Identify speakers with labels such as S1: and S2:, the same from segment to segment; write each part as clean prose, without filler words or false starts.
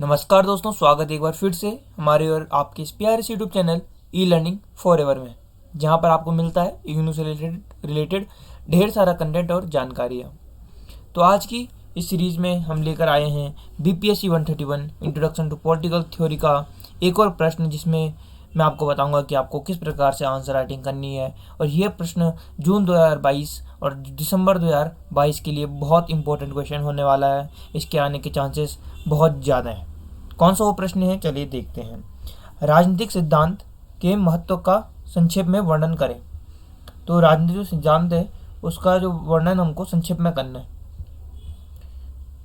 S1: नमस्कार दोस्तों, स्वागत है एक बार फिर से हमारे और आपके इस प्यारे से YouTube channel e learning for ever में, जहां पर आपको मिलता है इग्नू से रिलेटेड ढेर सारा कंटेंट और जानकारियाँ। तो आज की इस सीरीज़ में हम लेकर आए हैं BPSC 131 introduction to political theory का एक और प्रश्न, जिसमें मैं आपको बताऊंगा कि आपको किस प्रकार से आंसर राइटिंग करनी है। और ये प्रश्न जून 2022 और दिसंबर 2022 के लिए बहुत इंपॉर्टेंट क्वेश्चन होने वाला है। इसके आने के चांसेस बहुत ज़्यादा हैं। कौन सा वो प्रश्न है, चलिए देखते हैं। राजनीतिक सिद्धांत के महत्व का संक्षेप में वर्णन करें। तो राजनीतिक जो सिद्धांत है उसका जो वर्णन हमको संक्षेप में करना है,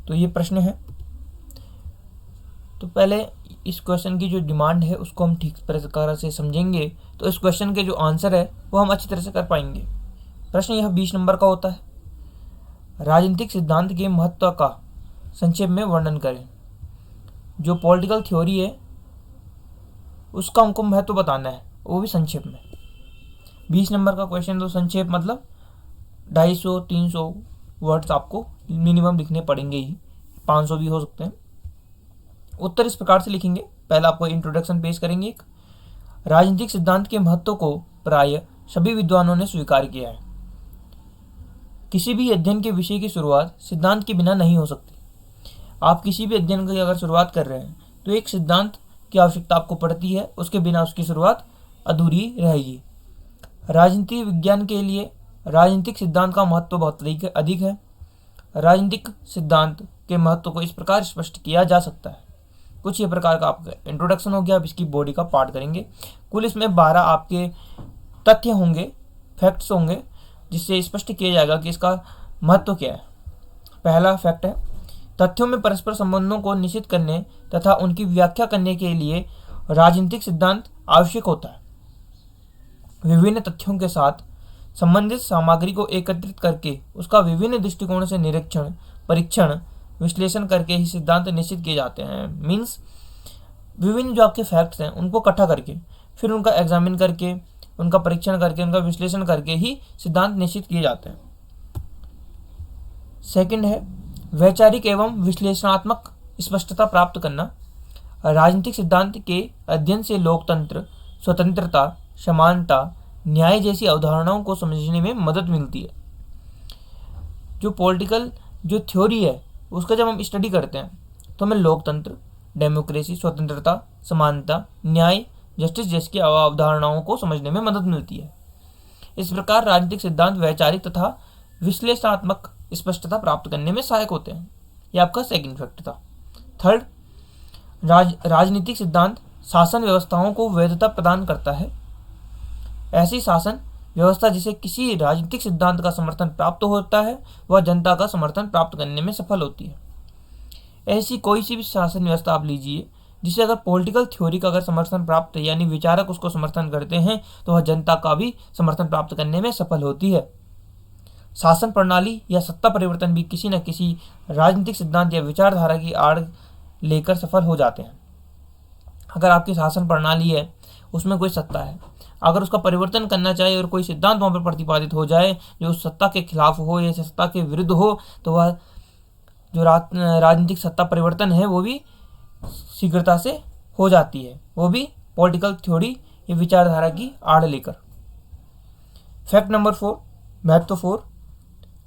S1: तो ये प्रश्न है। तो पहले इस क्वेश्चन की जो डिमांड है उसको हम ठीक प्रकार से समझेंगे तो इस क्वेश्चन के जो आंसर है वो हम अच्छी तरह से कर पाएंगे। प्रश्न यह 20 नंबर का होता है। राजनीतिक सिद्धांत के महत्व का संक्षेप में वर्णन करें। जो पॉलिटिकल थ्योरी है उसका हमको महत्व बताना है, वो भी संक्षेप में। 20 नंबर का क्वेश्चन, तो संक्षेप मतलब 250-300 वर्ड्स आपको मिनिमम लिखने पड़ेंगे ही, 500 भी हो सकते हैं। उत्तर इस प्रकार से लिखेंगे। पहला आपको इंट्रोडक्शन पेश करेंगे। एक, राजनीतिक सिद्धांत के महत्व को प्राय सभी विद्वानों ने स्वीकार किया है। किसी भी अध्ययन के विषय की शुरुआत सिद्धांत के बिना नहीं हो सकती। आप किसी भी अध्ययन की अगर शुरुआत कर रहे हैं तो एक सिद्धांत की आवश्यकता आपको पड़ती है, उसके बिना उसकी शुरुआत अधूरी रहेगी। राजनीति विज्ञान के लिए राजनीतिक सिद्धांत का महत्व बहुत अधिक है। राजनीतिक सिद्धांत के महत्व को इस प्रकार स्पष्ट किया जा सकता है। कुछ ये प्रकार का आपका इंट्रोडक्शन हो गया। अब इसकी बॉडी का पार्ट करेंगे। कुल इसमें 12 आपके तथ्य होंगे, फैक्ट्स होंगे, जिससे स्पष्ट किया जाएगा कि इसका महत्व क्या है। पहला फैक्ट है, तथ्यों में परस्पर संबंधों को निश्चित करने तथा उनकी व्याख्या करने के लिए राजनीतिक सिद्धांत आवश्यक होता है। विभिन्न तथ्यों के साथ संबंधित सामग्री को एकत्रित करके उसका विभिन्न दृष्टिकोणों से निरीक्षण, परीक्षण, विश्लेषण करके ही सिद्धांत निश्चित किए जाते हैं। मीन्स विभिन्न जो आपके फैक्ट्स हैं उनको इकट्ठा करके, फिर उनका एग्जामिन करके, उनका परीक्षण करके, उनका विश्लेषण करके ही सिद्धांत निश्चित किए जाते हैं। सेकंड है, वैचारिक एवं विश्लेषणात्मक स्पष्टता प्राप्त करना। राजनीतिक सिद्धांत के अध्ययन से लोकतंत्र, स्वतंत्रता, समानता, न्याय जैसी अवधारणाओं को समझने में मदद मिलती है। जो पॉलिटिकल जो थ्योरी है उसका जब हम स्टडी करते हैं तो हमें लोकतंत्र, डेमोक्रेसी, स्वतंत्रता, समानता, न्याय, जस्टिस जैसी अवधारणाओं को समझने में मदद मिलती है। इस प्रकार राजनीतिक सिद्धांत वैचारिक तथा विश्लेषणात्मक स्पष्टता प्राप्त करने में सहायक होते हैं। यह आपका सेकंड फैक्ट था। थर्ड, राजनीतिक सिद्धांत शासन व्यवस्थाओं को वैधता प्रदान करता है। ऐसी शासन व्यवस्था जिसे किसी राजनीतिक सिद्धांत का समर्थन प्राप्त होता है वह जनता का समर्थन प्राप्त करने में सफल होती है। ऐसी कोई सी भी शासन व्यवस्था आप लीजिए जिसे अगर पॉलिटिकल थ्योरी का अगर समर्थन प्राप्त, यानी विचारक उसको समर्थन करते हैं, तो वह जनता का भी समर्थन प्राप्त करने में सफल होती है। शासन प्रणाली या सत्ता परिवर्तन भी किसी न किसी राजनीतिक सिद्धांत या विचारधारा की आड़ लेकर सफल हो जाते हैं। अगर आपकी शासन प्रणाली है, उसमें कोई सत्ता है, अगर उसका परिवर्तन करना चाहे और कोई सिद्धांत वहाँ पर प्रतिपादित हो जाए जो उस सत्ता के खिलाफ हो या सत्ता के विरुद्ध हो, तो वह जो राजनीतिक सत्ता परिवर्तन है वो भी शीघ्रता से हो जाती है, वो भी पॉलिटिकल थ्योरी या विचारधारा की आड़ लेकर। फैक्ट नंबर 4, महत्व 4,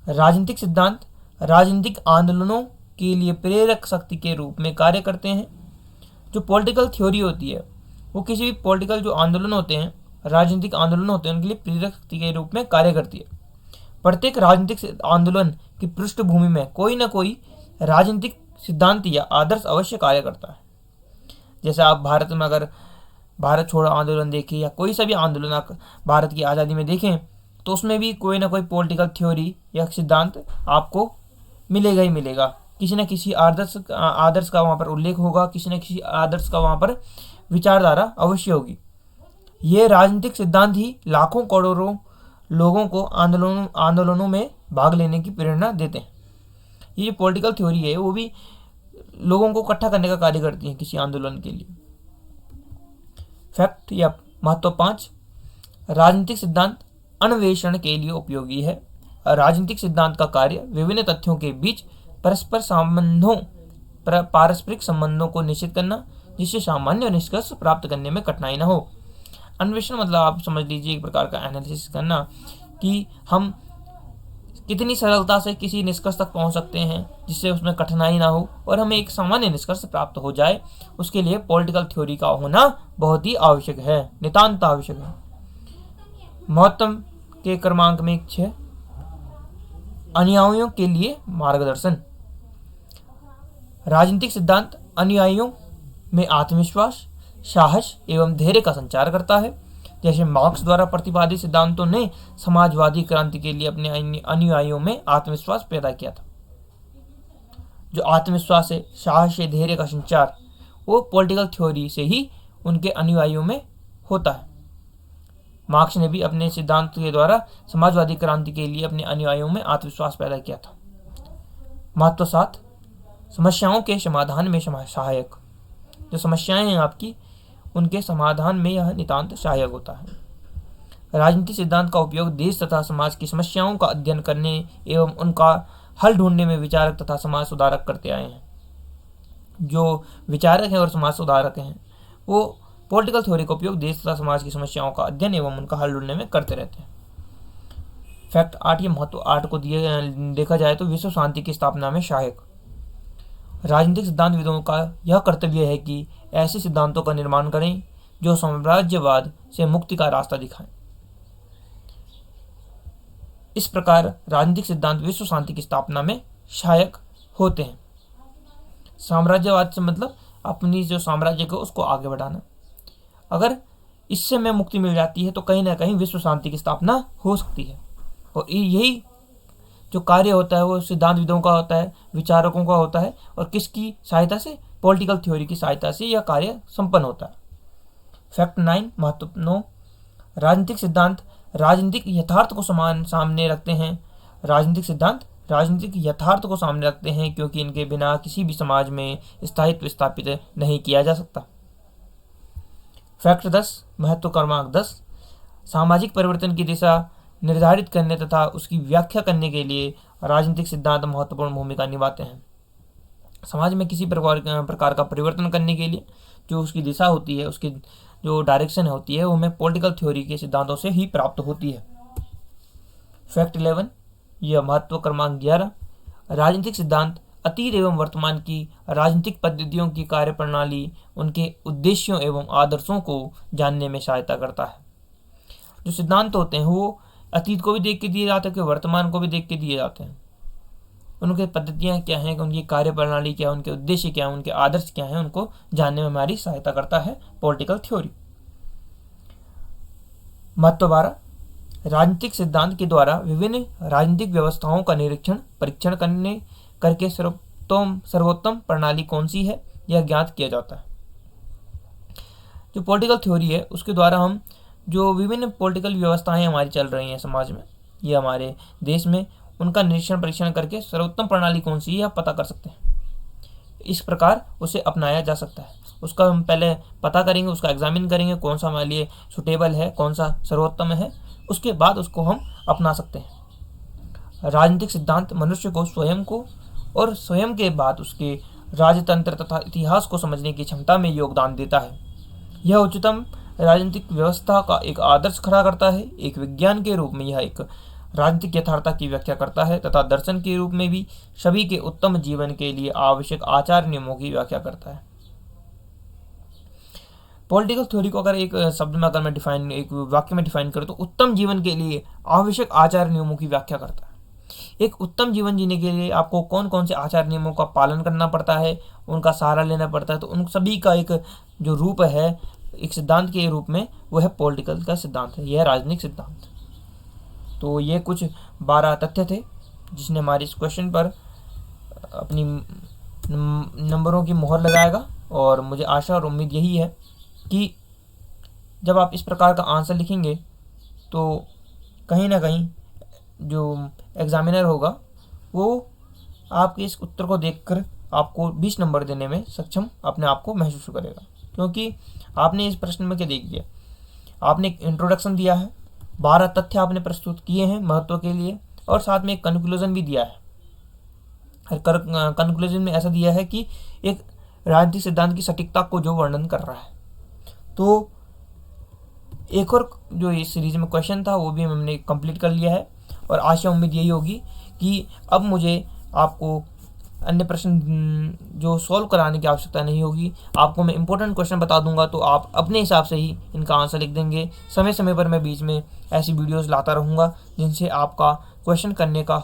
S1: राजनीतिक सिद्धांत राजनीतिक आंदोलनों के लिए प्रेरक शक्ति के रूप में कार्य करते हैं। जो पॉलिटिकल थ्योरी होती है वो किसी भी पॉलिटिकल जो आंदोलन होते हैं, राजनीतिक आंदोलन होते हैं, उनके लिए प्रेरक शक्ति के रूप में कार्य करती है। प्रत्येक राजनीतिक आंदोलन की पृष्ठभूमि में कोई ना कोई राजनीतिक सिद्धांत या आदर्श अवश्य कार्य करता है। जैसे आप भारत में अगर भारत छोड़ो आंदोलन देखें या कोई सा भी आंदोलन भारत की आज़ादी में देखें, तो उसमें भी कोई ना कोई पॉलिटिकल थ्योरी या सिद्धांत आपको मिलेगा ही मिलेगा। किसी न किसी आदर्श का वहाँ पर उल्लेख होगा, किसी न किसी आदर्श का वहाँ पर विचारधारा अवश्य होगी। ये राजनीतिक सिद्धांत ही लाखों करोड़ों लोगों को आंदोलनों में भाग लेने की प्रेरणा देते हैं। ये जो पॉलिटिकल थ्योरी है वो भी लोगों को इकट्ठा करने का कार्य करती है किसी आंदोलन के लिए। फैक्ट या महत्व 5, राजनीतिक सिद्धांत अन्वेषण के लिए उपयोगी है। राजनीतिक सिद्धांत का कार्य विभिन्न तथ्यों के बीच परस्पर पारस्परिक संबंधों को निश्चित करना जिससे सामान्य निष्कर्ष प्राप्त करने में कठिनाई न हो। अन्वेषण मतलब आप समझ लीजिए एक प्रकार का एनालिसिस करना कि हम कितनी सरलता से किसी निष्कर्ष तक पहुंच सकते हैं जिससे उसमें कठिनाई ना हो और हमें एक सामान्य निष्कर्ष प्राप्त हो जाए। उसके लिए पॉलिटिकल थ्योरी का होना बहुत ही आवश्यक है, नितांत आवश्यक है। महत्व के क्रमांक में 6, अनुयायियों के लिए मार्गदर्शन। राजनीतिक सिद्धांत अनुयायियों में आत्मविश्वास, साहस एवं धैर्य का संचार करता है। जैसे मार्क्स द्वारा प्रतिपादित सिद्धांतों ने समाजवादी क्रांति के लिए अपने अनुयायियों में आत्मविश्वास पैदा किया था। जो आत्मविश्वास है, साहस है, धैर्य का संचार, वो पॉलिटिकल थ्योरी से ही उनके अनुयायियों में होता है। मार्क्स ने भी अपने सिद्धांत के द्वारा समाजवादी क्रांति के लिए अपने अनुयायियों में आत्मविश्वास पैदा किया था। महत्व 7, समस्याओं के समाधान में सहायक। जो समस्याएं हैं आपकी, उनके समाधान में यह नितांत सहायक होता है। राजनीतिक सिद्धांत का उपयोग देश तथा समाज की समस्याओं का अध्ययन करने एवं उनका हल ढूंढने में विचारक तथा समाज सुधारक करते आए हैं। जो विचारक हैं और समाज सुधारक हैं वो पॉलिटिकल थ्योरी का उपयोग देश तथा समाज की समस्याओं का अध्ययन एवं उनका हल ढूंढने में करते रहते हैं। फैक्ट 8, ये महत्व 8 को देखा जाए तो विश्व शांति की स्थापना में सहायक। राजनीतिक सिद्धांतविदों का यह कर्तव्य है कि ऐसे सिद्धांतों का निर्माण करें जो साम्राज्यवाद से मुक्ति का रास्ता दिखाएं। इस प्रकार राजनीतिक सिद्धांत विश्व शांति की स्थापना में सहायक होते हैं। साम्राज्यवाद से मतलब अपनी जो साम्राज्य को उसको आगे बढ़ाना। अगर इससे हमें मुक्ति मिल जाती है तो कहीं ना कहीं विश्व शांति की स्थापना हो सकती है। और यही जो कार्य होता है वो सिद्धांतविदों का होता है, विचारकों का होता है, और किसकी सहायता से? पॉलिटिकल थ्योरी की सहायता से यह कार्य संपन्न होता है। फैक्ट 9, महत्व 9, राजनीतिक सिद्धांत राजनीतिक यथार्थ को सामने रखते हैं। राजनीतिक सिद्धांत राजनीतिक यथार्थ को सामने रखते हैं क्योंकि इनके बिना किसी भी समाज में स्थायित्व स्थापित नहीं किया जा सकता। फैक्ट 10, महत्व क्रमांक 10, सामाजिक परिवर्तन की दिशा निर्धारित करने तथा उसकी व्याख्या करने के लिए राजनीतिक सिद्धांत महत्वपूर्ण भूमिका निभाते हैं। समाज में किसी प्रकार का परिवर्तन करने के लिए जो उसकी दिशा होती है, उसकी जो डायरेक्शन होती है, वो हमें पॉलिटिकल थ्योरी के सिद्धांतों से ही प्राप्त होती है। फैक्ट 11, यह महत्व क्रमांक 11, राजनीतिक सिद्धांत अतीत एवं वर्तमान की राजनीतिक पद्धतियों की कार्यप्रणाली, उनके उद्देश्यों एवं आदर्शों को जानने में सहायता करता है। जो सिद्धांत होते हैं वो अतीत को भी देख के दिए जाते हैं, वर्तमान को भी देख के दिए जाते हैं। उनकी पद्धतियाँ क्या हैं, उनकी कार्यप्रणाली क्या है, उनके उद्देश्य क्या है, उनके आदर्श क्या हैं, उनको जानने में हमारी सहायता करता है पॉलिटिकल थ्योरी। महत्व 12, राजनीतिक सिद्धांत के द्वारा विभिन्न राजनीतिक व्यवस्थाओं का निरीक्षण परीक्षण करके सर्वोत्तम प्रणाली कौन सी है यह ज्ञात किया जाता है। जो पॉलिटिकल थ्योरी है उसके द्वारा हम जो विभिन्न पॉलिटिकल व्यवस्थाएं हमारी चल रही हैं समाज में, ये हमारे देश में, उनका निरीक्षण परीक्षण करके सर्वोत्तम प्रणाली कौन सी है यह पता कर सकते हैं। इस प्रकार उसे अपनाया जा सकता है। उसका हम पहले पता करेंगे, उसका एग्जामिन करेंगे कौन सा हमारे लिए सुटेबल है, कौन सा सर्वोत्तम है, उसके बाद उसको हम अपना सकते हैं। राजनीतिक सिद्धांत मनुष्य को स्वयं को और स्वयं के बाद उसके राजतंत्र तथा इतिहास को समझने की क्षमता में योगदान देता है। यह उच्चतम राजनीतिक व्यवस्था का एक आदर्श खड़ा करता है। एक विज्ञान के रूप में यह एक राजनीतिक यथार्थता की व्याख्या करता है तथा दर्शन के रूप में भी सभी के उत्तम जीवन के लिए आवश्यक आचार नियमों की व्याख्या करता है। पॉलिटिकल थ्योरी को अगर एक शब्द में अगर मैं एक वाक्य में डिफाइन करूं तो उत्तम जीवन के लिए आवश्यक आचार नियमों की व्याख्या करता है। एक उत्तम जीवन जीने के लिए आपको कौन कौन से आचार नियमों का पालन करना पड़ता है, उनका सहारा लेना पड़ता है, तो उन सभी का एक जो रूप है एक सिद्धांत के रूप में वो है पॉलिटिकल का सिद्धांत है, यह राजनीतिक सिद्धांत। तो ये कुछ 12 तथ्य थे जिसने हमारे इस क्वेश्चन पर अपनी नंबरों की मोहर लगाएगा। और मुझे आशा और उम्मीद यही है कि जब आप इस प्रकार का आंसर लिखेंगे तो कहीं ना कहीं जो एग्जामिनर होगा वो आपके इस उत्तर को देखकर आपको 20 नंबर देने में सक्षम अपने आप को महसूस करेगा, क्योंकि आपने इस प्रश्न में क्या देख दिया, आपने एक इंट्रोडक्शन दिया है, 12 तथ्य आपने प्रस्तुत किए हैं महत्व के लिए, और साथ में एक कंक्लूजन भी दिया है। कंक्लूजन में ऐसा दिया है कि एक राजनीतिक सिद्धांत की सटीकता को जो वर्णन कर रहा है। तो एक और जो इस सीरीज में क्वेश्चन था वो भी हमने कंप्लीट कर लिया है, और आशा उम्मीद यही होगी कि अब मुझे आपको अन्य प्रश्न जो सॉल्व कराने की आवश्यकता नहीं होगी। आपको मैं इंपॉर्टेंट क्वेश्चन बता दूंगा, तो आप अपने हिसाब से ही इनका आंसर लिख देंगे। समय समय पर मैं बीच में ऐसी वीडियोस लाता रहूँगा जिनसे आपका क्वेश्चन करने का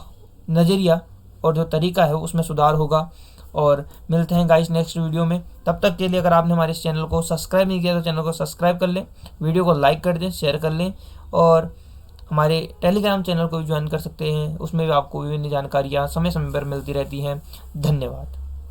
S1: नज़रिया और जो तरीका है उसमें सुधार होगा। और मिलते हैं गाइस नेक्स्ट वीडियो में। तब तक के लिए अगर आपने हमारे इस चैनल को सब्सक्राइब नहीं किया तो चैनल को सब्सक्राइब कर लें, वीडियो को लाइक कर दें, शेयर कर लें, और हमारे टेलीग्राम चैनल को भी ज्वाइन कर सकते हैं। उसमें भी आपको विभिन्न जानकारियाँ समय समय पर मिलती रहती हैं। धन्यवाद।